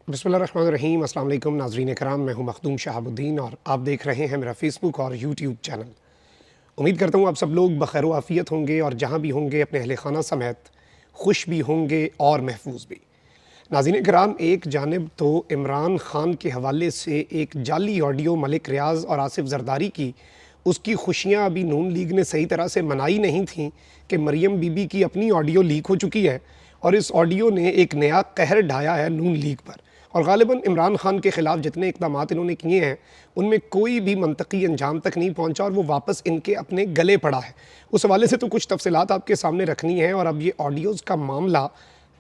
बिस्मिल्लाहिर्रहमानिर्रहीम। अस्सलाम वालेकुम नाज़रीन कराम, मैं हूं मखदूम शहाबुद्दीन और आप देख रहे हैं मेरा फ़ेसबुक और यूट्यूब चैनल। उम्मीद करता हूं आप सब लोग बखैर व आफ़ियत होंगे और जहां भी होंगे अपने अहले खाना समेत खुश भी होंगे और महफूज भी। नाज़रीन कराम, एक जानिब तो इमरान खान के हवाले से एक जाली ऑडियो मलिक रियाज़ और आसिफ ज़रदारी की, उसकी खुशियाँ अभी नून लीग ने सही तरह से मनाई नहीं थी कि मरियम बीबी की अपनी ऑडियो लीक हो चुकी है और इस ऑडियो ने एक नया कहर ढाया है नून लीग पर। और ग़ालिबन इमरान खान के ख़िलाफ़ जितने इक़दामात इन्होंने किए हैं उनमें कोई भी मंतकी अंजाम तक नहीं पहुँचा और वो वापस इनके अपने गले पड़ा है। उस हवाले से तो कुछ तफसीलात आपके सामने रखनी है और अब ये ऑडियोज़ का मामला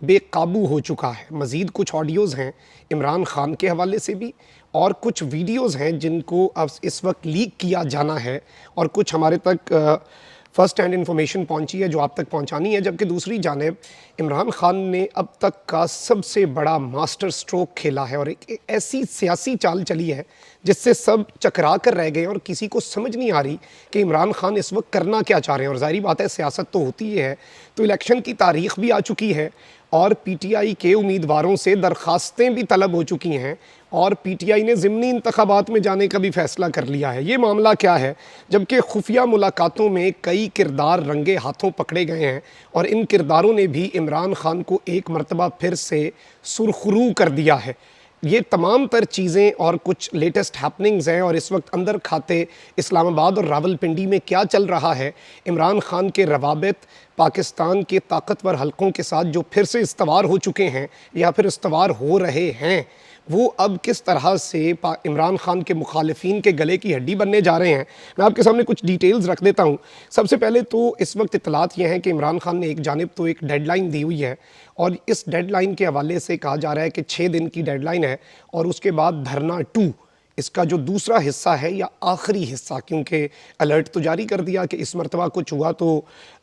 बेकाबू हो चुका है। मज़ीद कुछ ऑडियोज़ हैं इमरान खान के हवाले से भी और कुछ वीडियोज़ हैं जिनको अब इस वक्त लीक किया जाना है और कुछ हमारे तक फ़र्स्ट हैंड इन्फॉर्मेशन पहुंची है जो आप तक पहुंचानी है। जबकि दूसरी जानिब इमरान खान ने अब तक का सबसे बड़ा मास्टर स्ट्रोक खेला है और एक ऐसी सियासी चाल चली है जिससे सब चकरा कर रह गए और किसी को समझ नहीं आ रही कि इमरान खान इस वक्त करना क्या चाह रहे हैं। और ज़ाहिर बात है, सियासत तो होती ही है, तो इलेक्शन की तारीख भी आ चुकी है और पीटीआई के उम्मीदवारों से दरख्वास्तें भी तलब हो चुकी हैं और पीटीआई ने ज़िमनी इंतखाबात में जाने का भी फ़ैसला कर लिया है। ये मामला क्या है? जबकि खुफिया मुलाकातों में कई किरदार रंगे हाथों पकड़े गए हैं और इन किरदारों ने भी इमरान खान को एक मरतबा फिर से सुरखरू कर दिया है। ये तमाम तर चीज़ें और कुछ लेटेस्ट हैपनिंग्स हैं और इस वक्त अंदर खाते इस्लामाबाद और रावलपिंडी में क्या चल रहा है, इमरान खान के रवाबित पाकिस्तान के ताकतवर हलकों के साथ जो फिर से इस्तवार हो चुके हैं या फिर इस्तवार हो रहे हैं, वो अब किस तरह से इमरान खान के मुखालिफिन के गले की हड्डी बनने जा रहे हैं। मैं आपके सामने कुछ डिटेल्स रख देता हूँ। सबसे पहले तो इस वक्त इत्तलात ये हैं कि इमरान खान ने एक जानिब तो एक डेडलाइन दी हुई है और इस डेडलाइन के हवाले से कहा जा रहा है कि 6 दिन की डेडलाइन है और उसके बाद धरना 2 इसका जो दूसरा हिस्सा है या आखिरी हिस्सा, क्योंकि अलर्ट तो जारी कर दिया कि इस मरतबा कुछ हुआ तो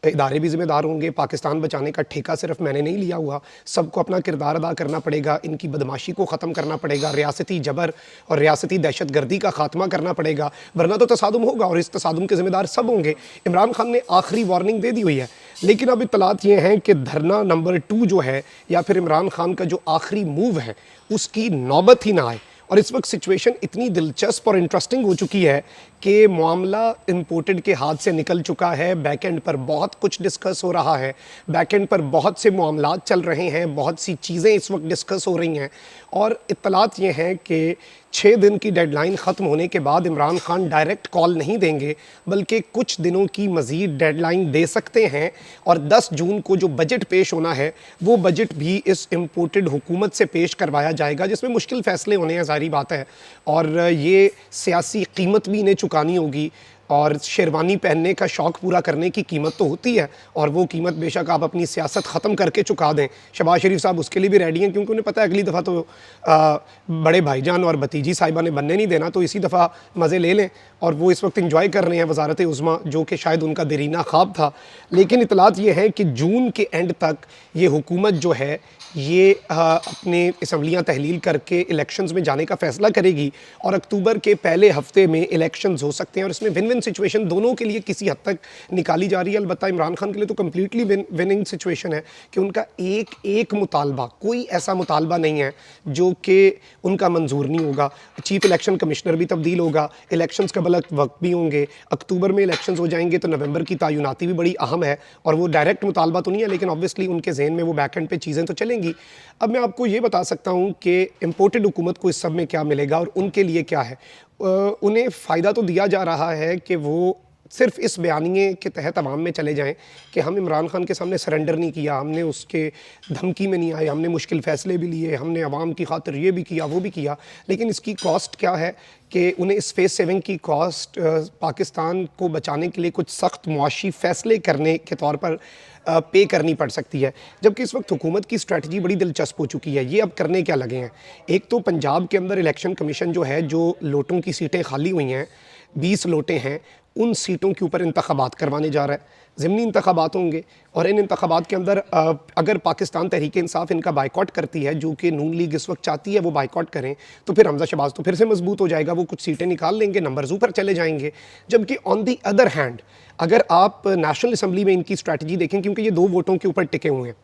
इदारे भी ज़िम्मेदार होंगे, पाकिस्तान बचाने का ठेका सिर्फ मैंने नहीं लिया हुआ, सबको अपना किरदार अदा करना पड़ेगा, इनकी बदमाशी को ख़त्म करना पड़ेगा, रियासती जबर और रियासती दहशत गर्दी का खात्मा करना पड़ेगा, वरना तो तसादुम होगा और इस तसादुम के ज़िम्मेदार सब होंगे। इमरान खान ने आखिरी वार्निंग दे दी हुई है। लेकिन अब इत्तलात ये हैं कि धरना नंबर 2 जो है या फिर इमरान खान का जो आखिरी मूव है उसकी नौबत ही ना आए। और इस वक्त सिचुएशन इतनी दिलचस्प और इंटरेस्टिंग हो चुकी है कि मामला इम्पोर्टेड के हाथ से निकल चुका है। बैक एंड पर बहुत कुछ डिस्कस हो रहा है, बैक एंड पर बहुत से मामलात चल रहे हैं, बहुत सी चीज़ें इस वक्त डिस्कस हो रही हैं और इत्तलात ये हैं कि 6 दिन की डेडलाइन ख़त्म होने के बाद इमरान खान डायरेक्ट कॉल नहीं देंगे बल्कि कुछ दिनों की मज़ीद डेडलाइन दे सकते हैं और 10 जून को जो बजट पेश होना है वो बजट भी इस इम्पोर्टेड हुकूमत से पेश करवाया जाएगा जिसमें मुश्किल फ़ैसले होने हैं, ज़ाहिर बात है। और ये सियासी कीमत भी इन्हें चुकानी होगी और शेरवानी पहनने का शौक़ पूरा करने की कीमत तो होती है और वो कीमत बेशक आप अपनी सियासत ख़त्म करके चुका दें। शहबाज शरीफ साहब उसके लिए भी रेडी हैं क्योंकि उन्हें पता है अगली दफ़ा तो बड़े भाईजान और भतीजी साहिबा ने बनने नहीं देना, तो इसी दफ़ा मज़े ले लें और वो इस वक्त इंजॉय कर रहे हैं वज़ारत उज़्मा, जो कि शायद उनका देरीना ख्वाब था। लेकिन इतलात ये है कि जून के एंड तक ये हुकूमत जो है ये अपने असम्बलियाँ तहलील करके इलेक्शंस में जाने का फ़ैसला करेगी और अक्टूबर के पहले हफ्ते में इलेक्शंस हो सकते हैं और इसमें विन विन सिचुएशन दोनों के लिए किसी हद तक निकाली जा रही है। अलबत्ता इमरान खान के लिए तो कम्प्लीटली विनिंग सिचुएशन है कि उनका एक मुतालबा, कोई ऐसा मुतालबा नहीं है जो कि उनका मंजूर नहीं होगा। चीफ इलेक्शन कमिश्नर भी तब्दील होगा, इलेक्शंस का बलक वक्त भी होंगे, अक्टूबर में इलेक्शंस हो जाएंगे तो नवंबर की तैनाती भी बड़ी अहम है और वो डायरेक्ट मुतालबा तो नहीं है लेकिन ऑब्वियसली उनके जहन में वो बैक एंड पे चीज़ें तो चलेंगी। अब मैं आपको ये बता सकता हूँ कि इम्पोर्टेड हुकूमत को इस सब में क्या मिलेगा और उनके लिए क्या है। उन्हें फ़ायदा तो दिया जा रहा है कि वो सिर्फ इस बयानिए के तहत अवाम में चले जाएं कि हम इमरान खान के सामने सरेंडर नहीं किया, हमने उसके धमकी में नहीं आए, हमने मुश्किल फ़ैसले भी लिए, हमने अवाम की खातिर ये भी किया वो भी किया। लेकिन इसकी कॉस्ट क्या है कि उन्हें इस फेस सेविंग की कॉस्ट पाकिस्तान को बचाने के लिए कुछ सख्त मुआशी फ़ैसले करने के तौर पर पे करनी पड़ सकती है। जबकि इस वक्त हुकूमत की स्ट्रेटजी बड़ी दिलचस्प हो चुकी है। ये अब करने क्या लगे हैं, एक तो पंजाब के अंदर इलेक्शन कमीशन जो है, जो लोटों की सीटें खाली हुई हैं, 20 लोटें हैं, उन सीटों के ऊपर इंतखाबात करवाने जा रहा है। ज़िमनी इंतखाबात होंगे और इन इंतखाबात के अंदर अगर पाकिस्तान तहरीक इंसाफ इनका बाइकॉट करती है, जो कि नून लीग इस वक्त चाहती है वो बाइकॉट करें, तो फिर हमजा शहबाज तो फिर से मजबूत हो जाएगा, वो कुछ सीटें निकाल लेंगे, नंबर्स ऊपर चले जाएंगे। जबकि ऑन दी अदर हैंड अगर आप नेशनल असम्बली में इनकी स्ट्रैटेजी देखें, क्योंकि ये 2 वोटों के ऊपर टिके हुए हैं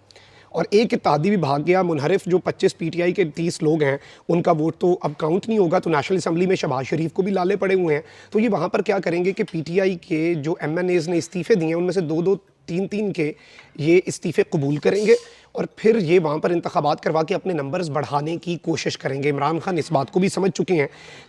और एक इत्तेहादी भी भाग गया। मुनहरिफ जो 25 पीटीआई के 30 लोग हैं उनका वोट तो अब काउंट नहीं होगा, तो नेशनल असम्बली में शहबाज शरीफ को भी लाले पड़े हुए हैं। तो ये वहाँ पर क्या करेंगे कि पीटीआई के जो एमएनएज़ ने इस्तीफ़े दिए हैं उनमें से 2-2 3-3 के ये इस्तीफ़े कबूल करेंगे और फिर ये वहाँ पर इंतखाबात करवा के अपने नंबर्स बढ़ाने की कोशिश करेंगे। इमरान खान इस बात को भी समझ चुके हैं।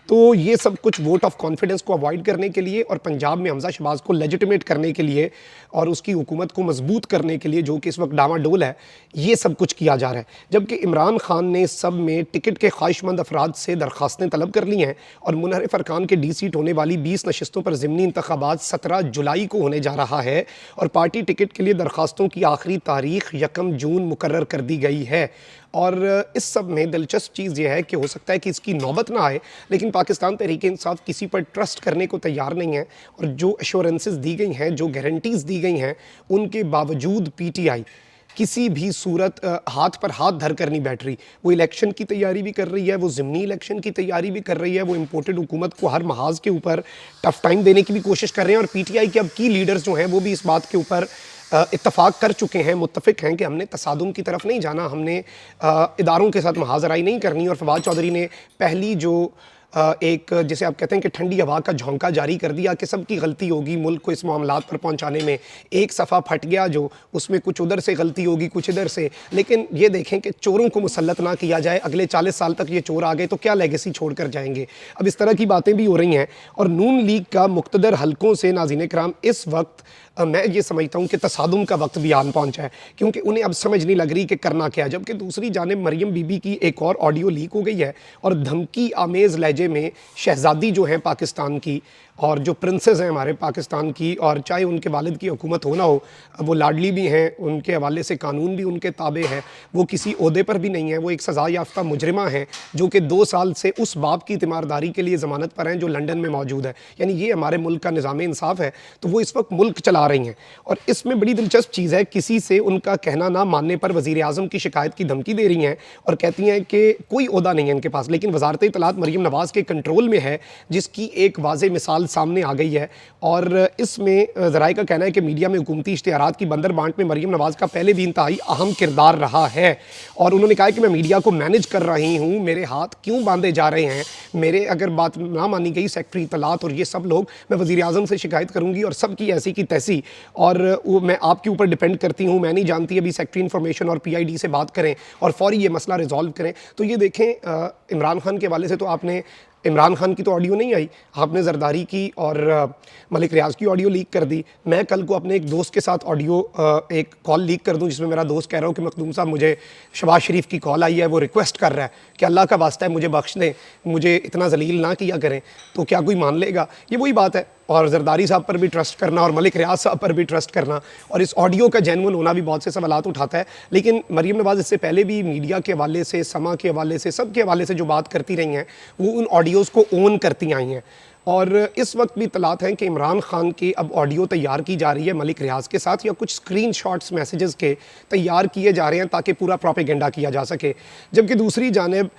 तो ये सब कुछ वोट ऑफ कॉन्फिडेंस को अवॉइड करने के लिए और पंजाब में हमजा शहबाज को लेजिटिमेट करने के लिए और उसकी हुकूमत को मजबूत करने के लिए, जो कि इस वक्त डामाडोल है, ये सब कुछ किया जा रहा है। जबकि इमरान खान ने सब में टिकट के ख्वाहिशमंद अफराद से दरख्वास्तें तलब कर ली हैं और मुनहरिफ अरकान के डी सीट होने वाली 20 नशस्तों पर ज़िमनी इंतखाबात 17 जुलाई को होने जा रहा है और पार्टी टिकट के लिए दरख्वास्तों की आखिरी तारीख 1 जून मुकर्रर कर दी गई है। और इस सब में दिलचस्प चीज़ यह है कि हो सकता है कि इसकी नौबत ना आए, लेकिन पाकिस्तान तहरीक इंसाफ किसी पर ट्रस्ट करने को तैयार नहीं है और जो एश्योरेंसेस दी गई हैं, जो गारंटीज़ दी गई हैं, उनके बावजूद पीटीआई किसी भी सूरत हाथ पर हाथ धर कर नहीं बैठ रही। वो इलेक्शन की तैयारी भी कर रही है, वो ज़िमनी इलेक्शन की तैयारी भी कर रही है, वो इम्पोर्टेड हुकूमत को हर महाज के ऊपर टफ टाइम देने की भी कोशिश कर रहे हैं। और पीटीआई के अब की लीडर्स जो हैं वो भी इस बात के ऊपर इत्तफाक कर चुके हैं, मुत्तफिक हैं कि हमने तसादुम की तरफ नहीं जाना, हमने इदारों के साथ महाजराई नहीं करनी। और फवाद चौधरी ने पहली जो एक जिसे आप कहते हैं कि ठंडी हवा का झोंका जारी कर दिया कि सबकी गलती होगी मुल्क को इस मामलात पर पहुंचाने में। एक सफ़ा फट गया जो, उसमें कुछ उधर से गलती होगी कुछ इधर से, लेकिन ये देखें कि चोरों को मुसल्लत ना किया जाए। अगले 40 साल तक ये चोर आ गए तो क्या लेगेसी छोड़ कर जाएंगे। अब इस तरह की बातें भी हो रही हैं और नून लीग का मुख्तदर हलकों से नाज़रीन कराम इस वक्त मैं ये समझता हूँ कि तसादुम का वक्त भी आन पहुँचा है, क्योंकि उन्हें अब समझ नहीं लग रही कि करना क्या है। जबकि दूसरी जानिब मरियम बीबी की एक और ऑडियो लीक हो गई है और धमकी आमेज़ लहजे में शहज़ादी जो है पाकिस्तान की और जो प्रिंसेस हैं हमारे पाकिस्तान की, और चाहे उनके वालिद की हुकूमत हो ना हो, वो लाडली भी हैं, उनके हवाले से कानून भी उनके ताबे हैं, वो किसी ओहदे पर भी नहीं है, वो एक सज़ा याफ्ता मुजरिमा है जो कि 2 साल से उस बाप की तीमारदारी के लिए ज़मानत पर हैं जो लंदन में मौजूद है। यानी ये हमारे मुल्क का निज़ाम इंसाफ है, तो वो इस वक्त मुल्क चला रही हैं। और इसमें बड़ी दिलचस्प चीज़ है, किसी से उनका कहना ना मानने पर वज़ीर आज़म की शिकायत की धमकी दे रही हैं और कहती हैं कि कोई ओहदा नहीं है इनके पास, लेकिन वज़ारत इत्तलात मरियम नवाज़ के कंट्रोल में है, जिसकी एक वाज़ेह मिसाल सामने आ गई है। और इसमें ज़राए का कहना है कि मीडिया में हुकूमती इश्तिहारात की बंदर बांट में मरियम नवाज़ का पहले भी इंतहाई अहम किरदार रहा है। और उन्होंने कहा कि मैं मीडिया को मैनेज कर रही हूँ, मेरे हाथ क्यों बांधे जा रहे हैं, मेरे अगर बात ना मानी गई सेक्रेटरी इत्तलात और ये सब लोग, मैं वज़ीर आज़म से शिकायत करूँगी और सब की ऐसी की तैसी, और वो मैं आपके ऊपर डिपेंड करती हूँ, मैं नहीं जानती अभी सेक्रेटरी इन्फॉर्मेशन और PID से बात करें और फौरी ये मसला रिजॉल्व करें। तो ये देखें, इमरान खान के हवाले से तो आपने, इमरान खान की तो ऑडियो नहीं आई, आपने जरदारी की और मलिक रियाज की ऑडियो लीक कर दी। मैं कल को अपने एक दोस्त के साथ ऑडियो एक कॉल लीक कर दूं जिसमें मेरा दोस्त कह रहा हो कि मखदूम साहब मुझे शहबाज शरीफ की कॉल आई है, वो रिक्वेस्ट कर रहा है कि अल्लाह का वास्ता है मुझे बख्श दें, मुझे इतना जलील ना किया करें, तो क्या कोई मान लेगा? ये वही बात है। और जरदारी साहब पर भी ट्रस्ट करना और मलिक रियाज साहब पर भी ट्रस्ट करना और इस ऑडियो का जेन्युइन होना भी बहुत से सवालात उठाता है। लेकिन मरियम नवाज़ इससे पहले भी मीडिया के हवाले से, समा के हवाले से, सब के हवाले से जो बात करती रही हैं वो उन ऑडियोज़ को ओन करती आई हैं। और इस वक्त भी इत्तलात हैं कि इमरान खान की अब ऑडियो तैयार की जा रही है मलिक रियाज के साथ, या कुछ स्क्रीन शॉट्स मैसेजेस के तैयार किए जा रहे हैं ताकि पूरा प्रोपेगेंडा किया जा सके। जबकि दूसरी जानिब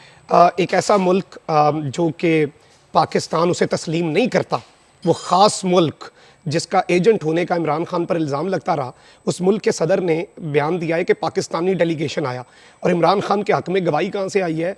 एक ऐसा मुल्क जो कि पाकिस्तान उसे तस्लीम नहीं करता, वो ख़ास मुल्क जिसका एजेंट होने का इमरान खान पर इल्ज़ाम लगता रहा, उस मुल्क के सदर ने बयान दिया है कि पाकिस्तानी डेलीगेशन आया और इमरान खान के हक़ में गवाही कहाँ से आई है,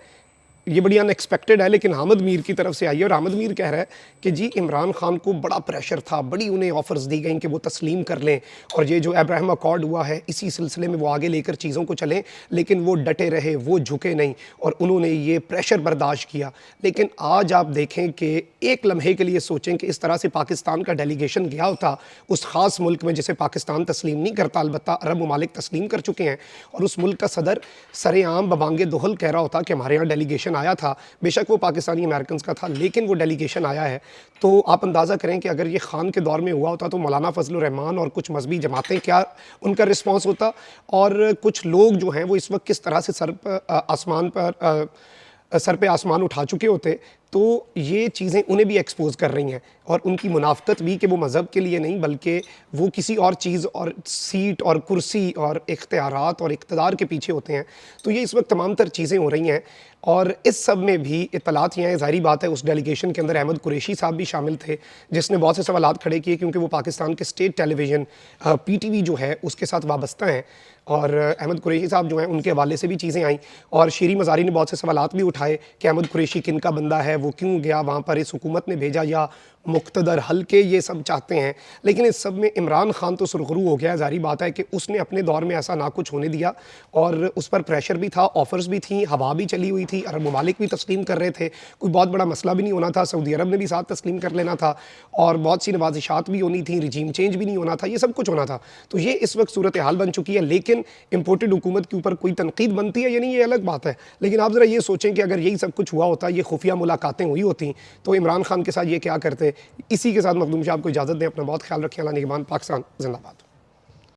ये बड़ी अनएक्सपेक्टेड है, लेकिन हामिद मीर की तरफ से आई है। और हामिद मीर कह रहा है कि जी इमरान खान को बड़ा प्रेशर था, बड़ी उन्हें ऑफर्स दी गई कि वो तस्लीम कर लें और ये जो अब्राहम अकॉर्ड हुआ है इसी सिलसिले में वो आगे लेकर चीज़ों को चलें, लेकिन वो डटे रहे, वो झुके नहीं और उन्होंने ये प्रेशर बर्दाश्त किया। लेकिन आज आप देखें कि एक लम्हे के लिए सोचें कि इस तरह से पाकिस्तान का डेलीगेशन गया होता उस ख़ास मुल्क में जिसे पाकिस्तान तस्लीम नहीं करता, अलबत्ता अरब ममालिक तस्लीम कर चुके हैं, और उस मुल्क का सदर सरेआम बबांगे दोहल कह रहा होता कि हमारे यहाँ डेलीगेशन आया था। बेशक वो पाकिस्तानी अमेरिकन का था, लेकिन वो डेलीगेशन आया है। तो आप अंदाज़ा करें कि अगर ये खान के दौर में हुआ होता तो मौलाना फजलुर रहमान और कुछ मजहबी जमातें क्या उनका रिस्पॉन्स होता, और कुछ लोग जो हैं वो इस वक्त किस तरह से सर पे आसमान उठा चुके होते। तो ये चीज़ें उन्हें भी एक्सपोज कर रही हैं और उनकी मुनाफ़कत भी कि वो मज़हब के लिए नहीं बल्कि वो किसी और चीज़ और सीट और कुर्सी और इख्तियारात और इक़्तिदार के पीछे होते हैं। तो ये इस वक्त तमाम तर चीज़ें हो रही हैं और इस सब में भी इत्तलात ये हैं, ज़ाहिरी बात है उस डेलीगेशन के अंदर अहमद कुरैशी साहब भी शामिल थे जिसने बहुत से सवालात खड़े किए क्योंकि वो पाकिस्तान के स्टेट टेलीविज़न PTV जो है उसके साथ वाबस्ता हैं और अहमद कुरैशी साहब जो हैं उनके हवाले से भी चीज़ें आईं और शीरी मज़ारी ने बहुत से सवालात भी उठाए कि अहमद कुरैशी किन का बंदा है, वो क्यों गया वहाँ पर, इस हुकूमत ने भेजा या मुक़्तदर हल्के ये सब चाहते हैं। लेकिन इस सब में इमरान खान तो सुरखरू हो गया। ज़ाहिर बात है कि उसने अपने दौर में ऐसा ना कुछ होने दिया और उस पर प्रेशर भी था, ऑफ़र्स भी थी, हवा भी चली हुई थी, अरब ममालिक भी तस्लीम कर रहे थे, कोई बहुत बड़ा मसला भी नहीं होना था, सऊदी अरब ने भी साथ तस्लीम कर लेना था और बहुत सी नवाजिशात भी होनी थी, रिजीम चेंज भी नहीं होना था, ये सब कुछ होना था। तो ये इस वक्त सूरत हाल बन चुकी है। लेकिन इम्पोर्टेड हुकूमत के ऊपर कोई तनकीद बनती है या नहीं, ये अलग बात है। लेकिन आप ज़रा ये सोचें कि अगर यही सब कुछ हुआ होता, ये खुफिया मुलाकातें हुई होती, तो इमरान खान के साथ ये क्या करते। इसी के साथ मखदूम शाह को इजाज़त दें। अपना बहुत ख्याल रखें। अल्लाह निगहबान। पाकिस्तान जिंदाबाद।